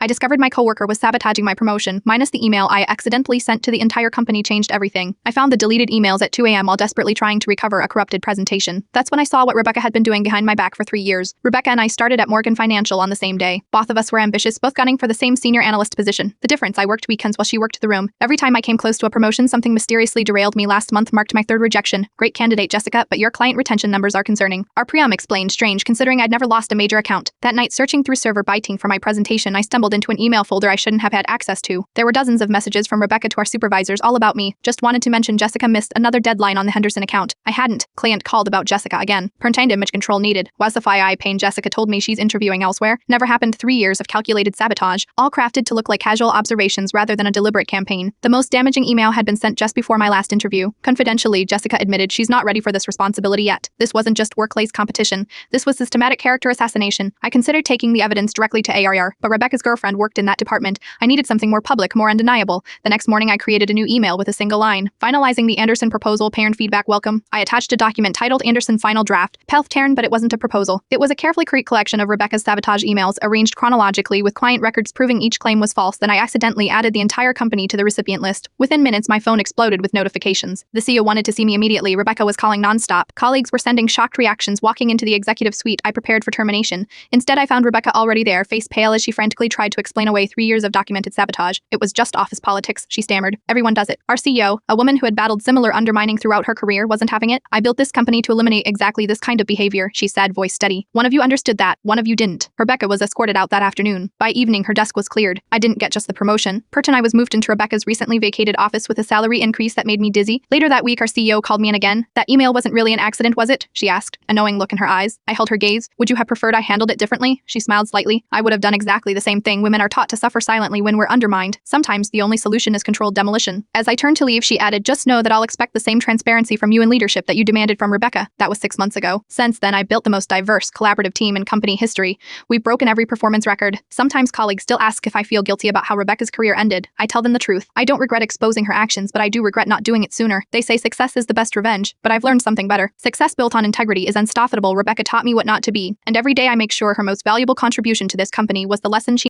I discovered my coworker was sabotaging my promotion, minus the email I accidentally sent to the entire company changed everything. I found the deleted emails at 2 a.m. while desperately trying to recover a corrupted presentation. That's when I saw what Rebecca had been doing behind my back for 3 years. Rebecca and I started at Morgan Financial on the same day. Both of us were ambitious, both gunning for the same senior analyst position. The difference, I worked weekends while she worked the room. Every time I came close to a promotion, something mysteriously derailed me. Last month marked my 3rd rejection. Great candidate, Jessica, but your client retention numbers are concerning. Our preum explained, strange considering I'd never lost a major account. That night, searching through server biting for my presentation, I stumbled into an email folder I shouldn't have had access to. There were dozens of messages from Rebecca to our supervisors all about me. Just wanted to mention Jessica missed another deadline on the Henderson account. I hadn't. Client called about Jessica again. Pertained image control needed. Was the FYI pain Jessica told me she's interviewing elsewhere. Never happened. 3 years of calculated sabotage, all crafted to look like casual observations rather than a deliberate campaign. The most damaging email had been sent just before my last interview. Confidentially, Jessica admitted she's not ready for this responsibility yet. This wasn't just workplace competition. This was systematic character assassination. I considered taking the evidence directly to ARR, but Rebecca's girlfriend worked in that department. I needed something more public, more undeniable. The next morning, I created a new email with a single line. Finalizing the Anderson proposal, parent feedback welcome. I attached a document titled Anderson Final Draft. Pelth Tarn, but it wasn't a proposal. It was a carefully created collection of Rebecca's sabotage emails, arranged chronologically with client records proving each claim was false. Then I accidentally added the entire company to the recipient list. Within minutes, my phone exploded with notifications. The CEO wanted to see me immediately. Rebecca was calling nonstop. Colleagues were sending shocked reactions. Walking into the executive suite, I prepared for termination. Instead, I found Rebecca already there, face pale as she frantically tried to explain away 3 years of documented sabotage. It was just office politics, she stammered. Everyone does it. Our CEO, a woman who had battled similar undermining throughout her career, wasn't having it. I built this company to eliminate exactly this kind of behavior, she said, voice steady. One of you understood that, one of you didn't. Rebecca was escorted out that afternoon. By evening, her desk was cleared. I didn't get just the promotion. And I was moved into Rebecca's recently vacated office with a salary increase that made me dizzy. Later that week, our CEO called me in again. That email wasn't really an accident, was it? She asked, a knowing look in her eyes. I held her gaze. Would you have preferred I handled it differently? She smiled slightly. I would have done exactly the same thing. Women are taught to suffer silently when we're undermined. Sometimes the only solution is controlled demolition. As I turned to leave, she added, just know that I'll expect the same transparency from you in leadership that you demanded from Rebecca. That was 6 months ago. Since then, I built the most diverse, collaborative team in company history. We've broken every performance record. Sometimes colleagues still ask if I feel guilty about how Rebecca's career ended. I tell them the truth. I don't regret exposing her actions, but I do regret not doing it sooner. They say success is the best revenge, but I've learned something better. Success built on integrity is unstoppable. Rebecca taught me what not to be, and every day I make sure her most valuable contribution to this company was the lesson she